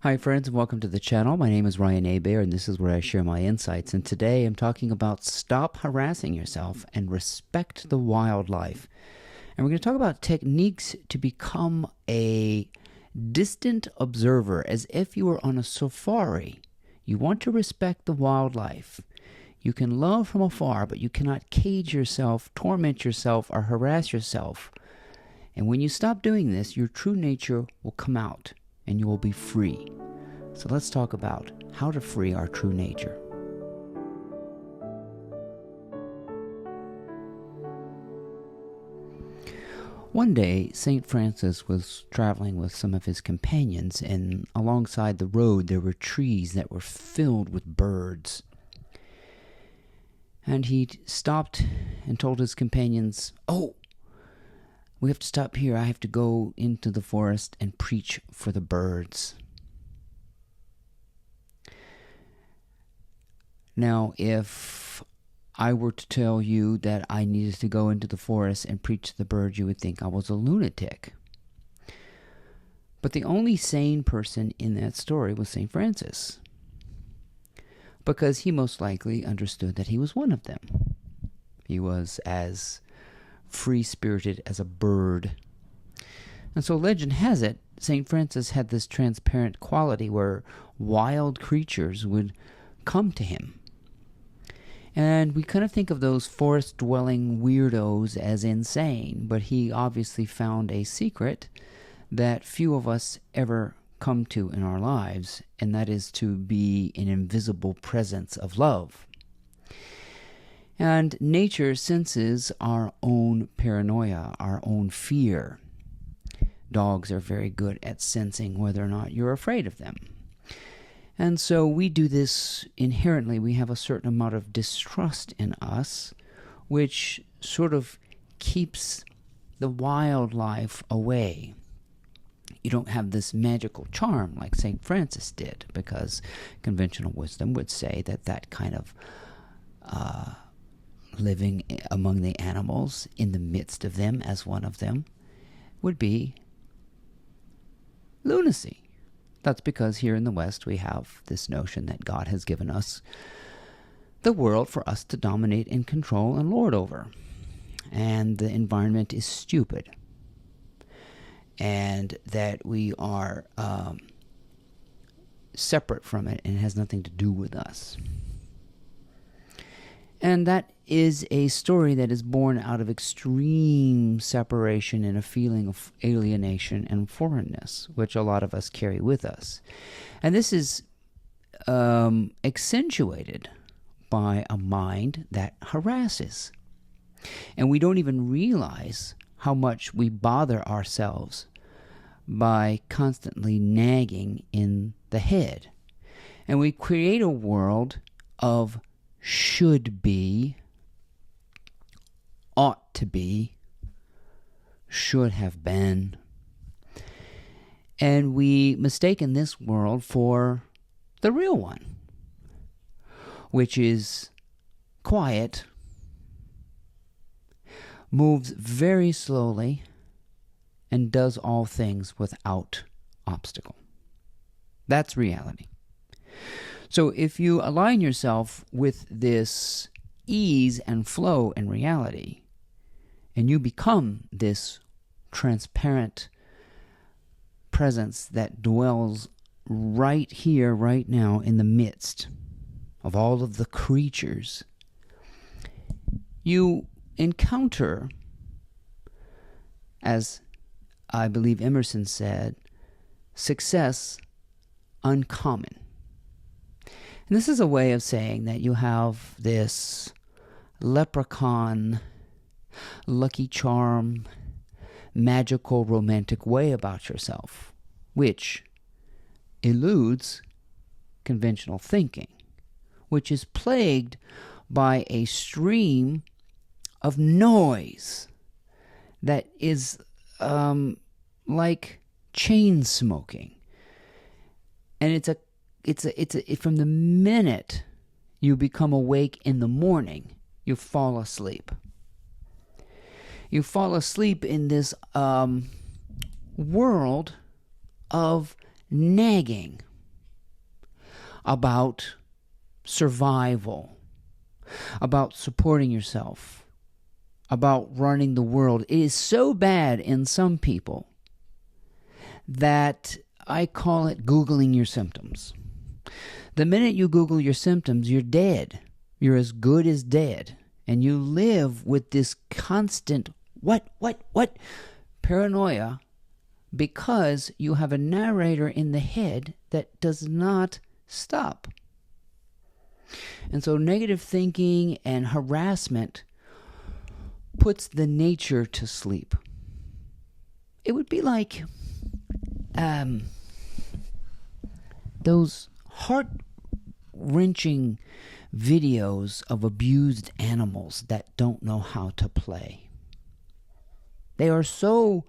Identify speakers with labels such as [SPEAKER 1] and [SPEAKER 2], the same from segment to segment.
[SPEAKER 1] Hi friends, and welcome to the channel. My name is Ryan Abair, and this is where I share my insights. And today I'm talking about stop harassing yourself and respect the wildlife. And we're going to talk about techniques to become a distant observer, as if you were on a safari. You want to respect the wildlife. You can love from afar, but you cannot cage yourself, torment yourself, or harass yourself. And when you stop doing this, your true nature will come out and you will be free. So let's talk about how to free our true nature. One day, St. Francis was traveling with some of his companions, and alongside the road there were trees that were filled with birds. And he stopped and told his companions, "Oh, we have to stop here. I have to go into the forest and preach for the birds." Now, if I were to tell you that I needed to go into the forest and preach to the birds, you would think I was a lunatic. But the only sane person in that story was St. Francis, because he most likely understood that he was one of them. He was as free-spirited as a bird. And so legend has it, St. Francis had this transparent quality where wild creatures would come to him. And we kind of think of those forest-dwelling weirdos as insane, but he obviously found a secret that few of us ever come to in our lives, and that is to be an invisible presence of love. And nature senses our own paranoia, our own fear. Dogs are very good at sensing whether or not you're afraid of them. And so we do this inherently. We have a certain amount of distrust in us, which sort of keeps the wildlife away. You don't have this magical charm like St. Francis did, because conventional wisdom would say that that kind of living among the animals, in the midst of them as one of them, would be lunacy. That's because here in the West we have this notion that God has given us the world for us to dominate and control and lord over. And the environment is stupid. And that we are separate from it and it has nothing to do with us. And that is a story that is born out of extreme separation and a feeling of alienation and foreignness, which a lot of us carry with us. And this is accentuated by a mind that harasses. And we don't even realize how much we bother ourselves by constantly nagging in the head. And we create a world of should be, ought to be, should have been. And we mistaken this world for the real one, which is quiet, moves very slowly, and does all things without obstacle. That's reality. So if you align yourself with this ease and flow in reality, and you become this transparent presence that dwells right here, right now, in the midst of all of the creatures, you encounter, as I believe Emerson said, success uncommon. And this is a way of saying that you have this leprechaun, lucky charm, magical romantic way about yourself, which eludes conventional thinking, which is plagued by a stream of noise that is like chain smoking. And it's from the minute you become awake in the morning, you fall asleep. You fall asleep in this world of nagging, about survival, about supporting yourself, about running the world. It is so bad in some people that I call it Googling your symptoms. The minute you Google your symptoms, you're dead. You're as good as dead. And you live with this constant what paranoia, because you have a narrator in the head that does not stop. And so negative thinking and harassment puts the nature to sleep. It would be like those heart-wrenching videos of abused animals that don't know how to play. They are so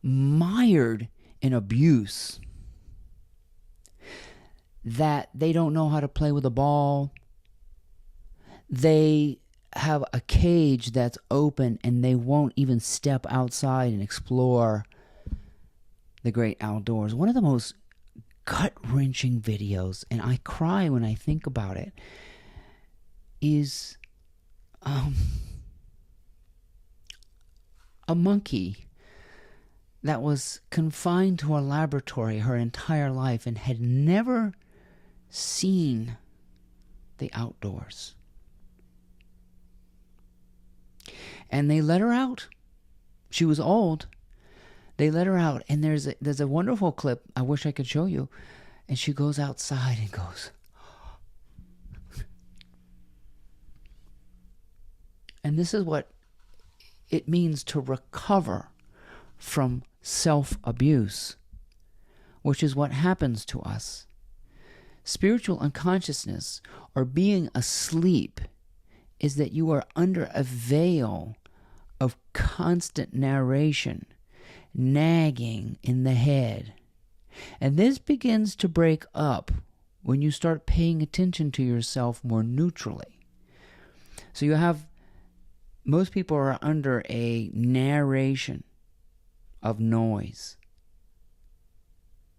[SPEAKER 1] mired in abuse that they don't know how to play with a ball. They have a cage that's open and they won't even step outside and explore the great outdoors. One of the most gut-wrenching videos, and I cry when I think about it, is a monkey that was confined to a laboratory her entire life and had never seen the outdoors. And they let her out. She was old. They let her out, and there's a wonderful clip I wish I could show you. And she goes outside and goes, and this is what it means to recover from self-abuse, which is what happens to us. Spiritual unconsciousness, or being asleep, is that you are under a veil of constant narration, nagging in the head. And this begins to break up when you start paying attention to yourself more neutrally. So most people are under a narration of noise.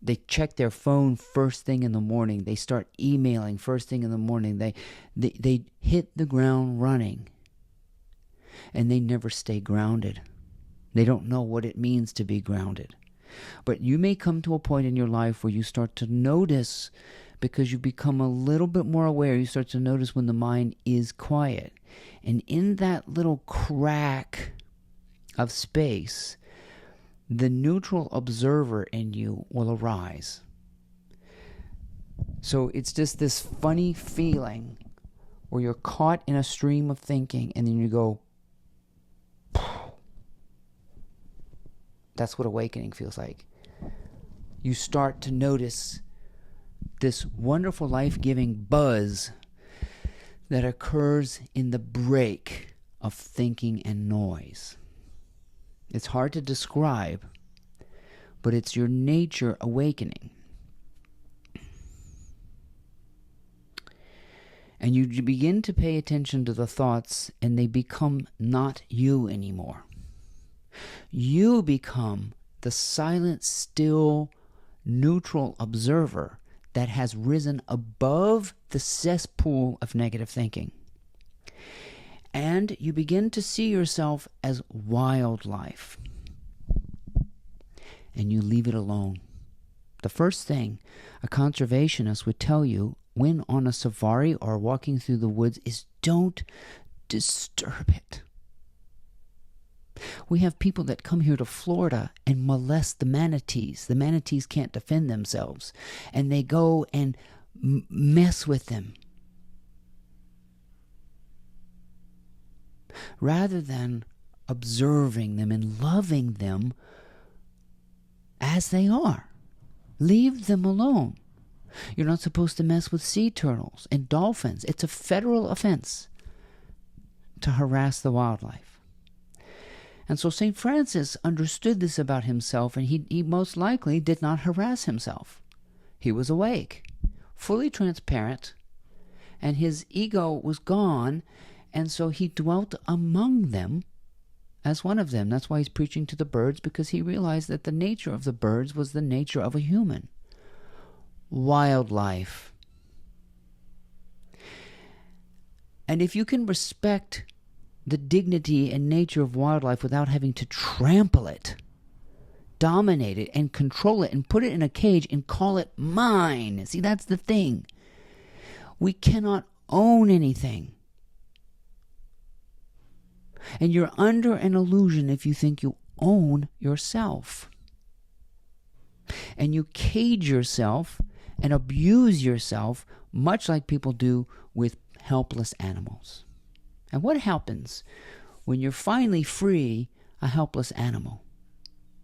[SPEAKER 1] They check their phone first thing in the morning. They start emailing first thing in the morning. They hit the ground running. And they never stay grounded. They don't know what it means to be grounded. But you may come to a point in your life where you start to notice, because you become a little bit more aware, you start to notice when the mind is quiet. And in that little crack of space, the neutral observer in you will arise. So it's just this funny feeling where you're caught in a stream of thinking and then you go, that's what awakening feels like. You start to notice this wonderful life-giving buzz that occurs in the break of thinking and noise. It's hard to describe, but it's your nature awakening. And you begin to pay attention to the thoughts, and they become not you anymore. You become the silent, still, neutral observer that has risen above the cesspool of negative thinking. And you begin to see yourself as wildlife. And you leave it alone. The first thing a conservationist would tell you when on a safari or walking through the woods is don't disturb it. We have people that come here to Florida and molest the manatees. The manatees can't defend themselves. And they go and mess with them. Rather than observing them and loving them as they are. Leave them alone. You're not supposed to mess with sea turtles and dolphins. It's a federal offense to harass the wildlife. And so St. Francis understood this about himself, and he most likely did not harass himself. He was awake, fully transparent, and his ego was gone, and so he dwelt among them as one of them. That's why he's preaching to the birds, because he realized that the nature of the birds was the nature of a human. Wildlife. And if you can respect the dignity and nature of wildlife without having to trample it, dominate it, and control it, and put it in a cage and call it mine. See, that's the thing. We cannot own anything. And you're under an illusion if you think you own yourself. And you cage yourself and abuse yourself, much like people do with helpless animals. And what happens when you're finally free a helpless animal?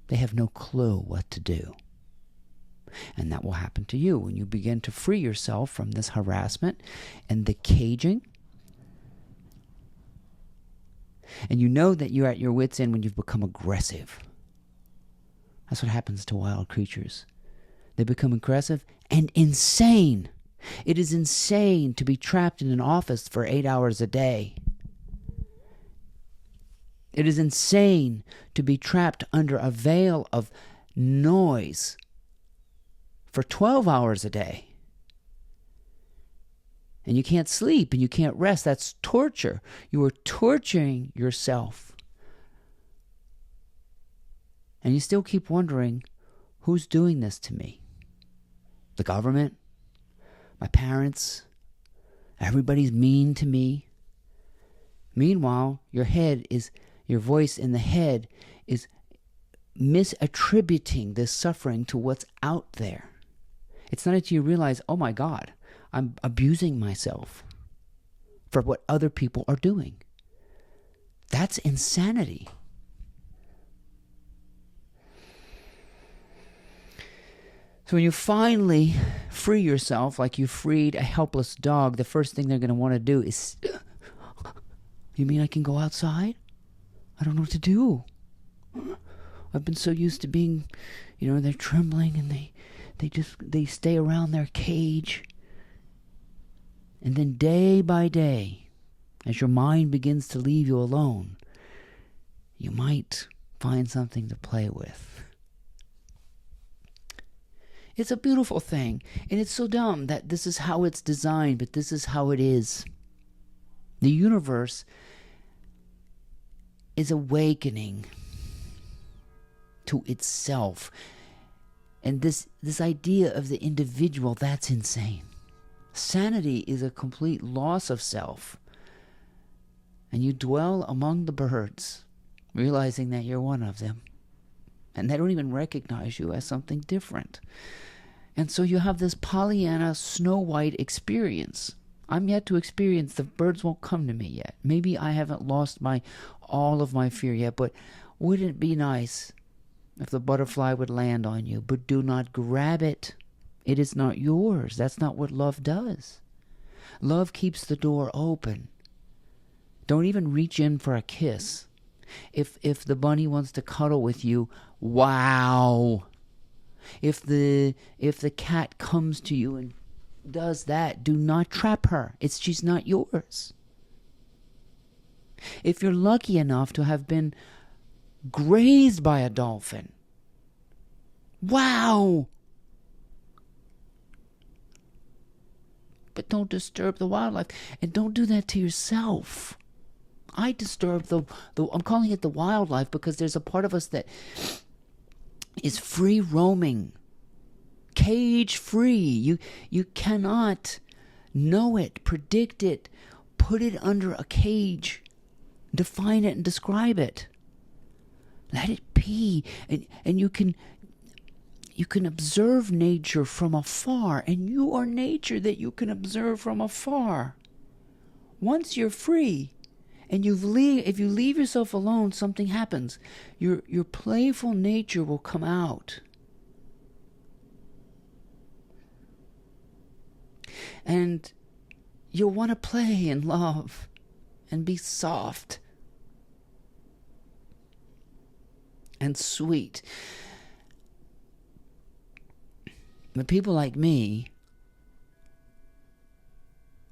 [SPEAKER 1] They have no clue what to do. And that will happen to you when you begin to free yourself from this harassment and the caging. And you know that you're at your wit's end when you've become aggressive. That's what happens to wild creatures. They become aggressive and insane. It is insane to be trapped in an office for 8 hours a day. It is insane to be trapped under a veil of noise for 12 hours a day. And you can't sleep and you can't rest. That's torture. You are torturing yourself. And you still keep wondering, who's doing this to me? The government? My parents? Everybody's mean to me. Meanwhile, your voice in the head is misattributing this suffering to what's out there. It's not until you realize, oh my God, I'm abusing myself for what other people are doing. That's insanity. So when you finally free yourself, like you freed a helpless dog, the first thing they're going to want to do is, you mean I can go outside? I don't know what to do. I've been so used to being, they're trembling and they stay around their cage. And then day by day, as your mind begins to leave you alone, you might find something to play with. It's a beautiful thing, and it's so dumb that this is how it's designed, but this is how it is. The universe is awakening to itself. And this idea of the individual, that's insane. Sanity is a complete loss of self. And you dwell among the birds, realizing that you're one of them. And they don't even recognize you as something different. And so you have this Pollyanna Snow White experience. I'm yet to experience, the birds won't come to me yet. Maybe I haven't lost all of my fear yet, but wouldn't it be nice if the butterfly would land on you? But do not grab it. It is not yours. That's not what love does. Love keeps the door open. Don't even reach in for a kiss. If the bunny wants to cuddle with you, wow. If the cat comes to you and does that, do not trap her. She's not yours. If you're lucky enough to have been grazed by a dolphin, wow. But don't disturb the wildlife, and don't do that to yourself. I disturb I'm calling it the wildlife because there's a part of us that is free roaming, cage free. You cannot know it, predict it, put it under a cage, define it and describe it. Let it be, and you can observe nature from afar, and you are nature that you can observe from afar. Once you're free, and if you leave yourself alone, something happens. Your playful nature will come out. And you'll want to play and love and be soft and sweet. But people like me,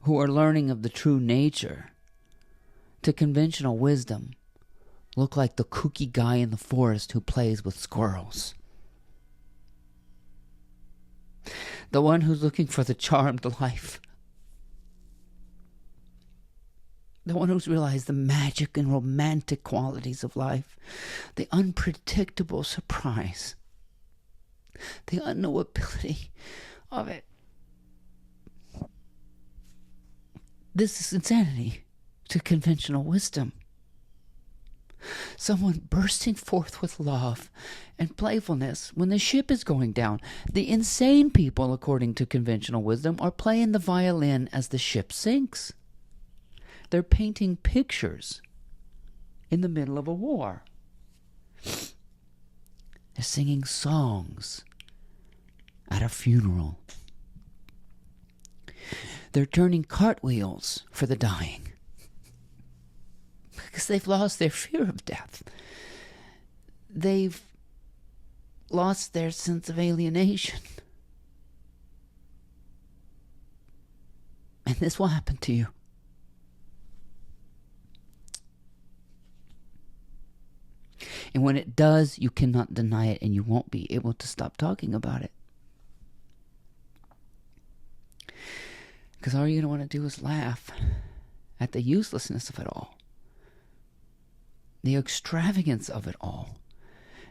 [SPEAKER 1] who are learning of the true nature, to conventional wisdom, look like the kooky guy in the forest who plays with squirrels. The one who's looking for the charmed life. The one who's realized the magic and romantic qualities of life, the unpredictable surprise, the unknowability of it. This is insanity to conventional wisdom. Someone bursting forth with love and playfulness when the ship is going down. The insane people, according to conventional wisdom, are playing the violin as the ship sinks. They're painting pictures in the middle of a war. They're singing songs at a funeral. They're turning cartwheels for the dying because they've lost their fear of death. They've lost their sense of alienation. And this will happen to you. And when it does, you cannot deny it, and you won't be able to stop talking about it. Because all you're going to want to do is laugh at the uselessness of it all, the extravagance of it all.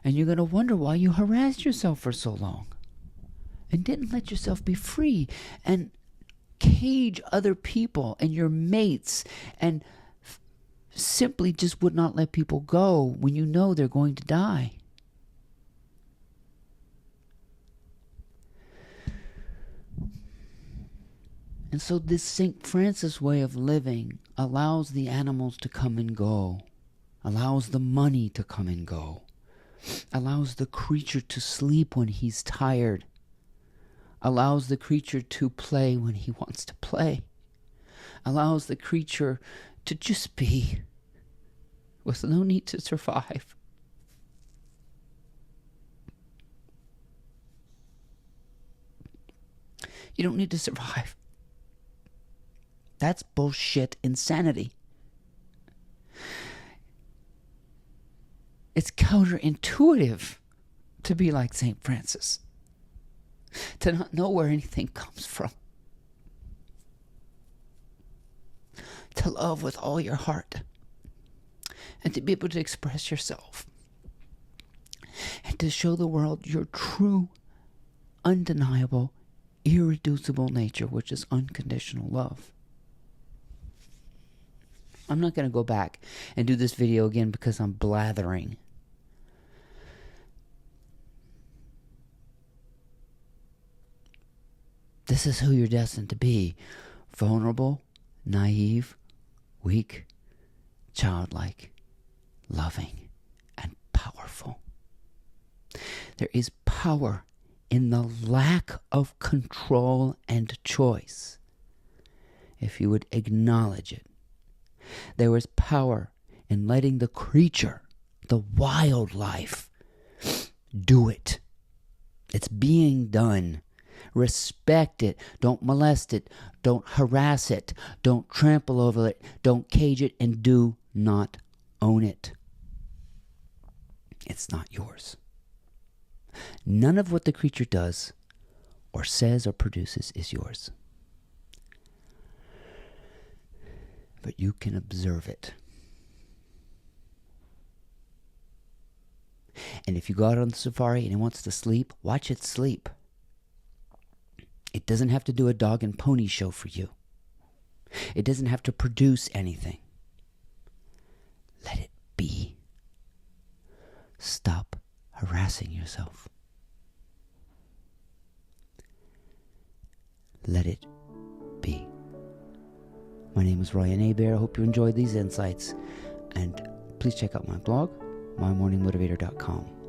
[SPEAKER 1] And you're going to wonder why you harassed yourself for so long and didn't let yourself be free and cage other people and your mates and simply just would not let people go when you know they're going to die. And so this St. Francis way of living allows the animals to come and go, allows the money to come and go, allows the creature to sleep when he's tired, allows the creature to play when he wants to play, allows the creature to just be with no need to survive. You don't need to survive. That's bullshit insanity. It's counterintuitive to be like St. Francis, to not know where anything comes from, to love with all your heart, and to be able to express yourself, and to show the world your true, undeniable, irreducible nature, which is unconditional love. I'm not going to go back and do this video again because I'm blathering. This is who you're destined to be. Vulnerable, naive, weak, childlike, loving, and powerful. There is power in the lack of control and choice, if you would acknowledge it. There is power in letting the creature, the wildlife, do it. It's being done. Respect it. Don't molest it. Don't harass it. Don't trample over it. Don't cage it, and do not own it. It's not yours. None of what the creature does or says or produces is yours. But you can observe it. And if you go out on the safari and it wants to sleep, watch it sleep. It doesn't have to do a dog and pony show for you. It doesn't have to produce anything. Let it be. Stop harassing yourself. Let it be. My name is Ryan Abear. I hope you enjoyed these insights. And please check out my blog, mymorningmotivator.com.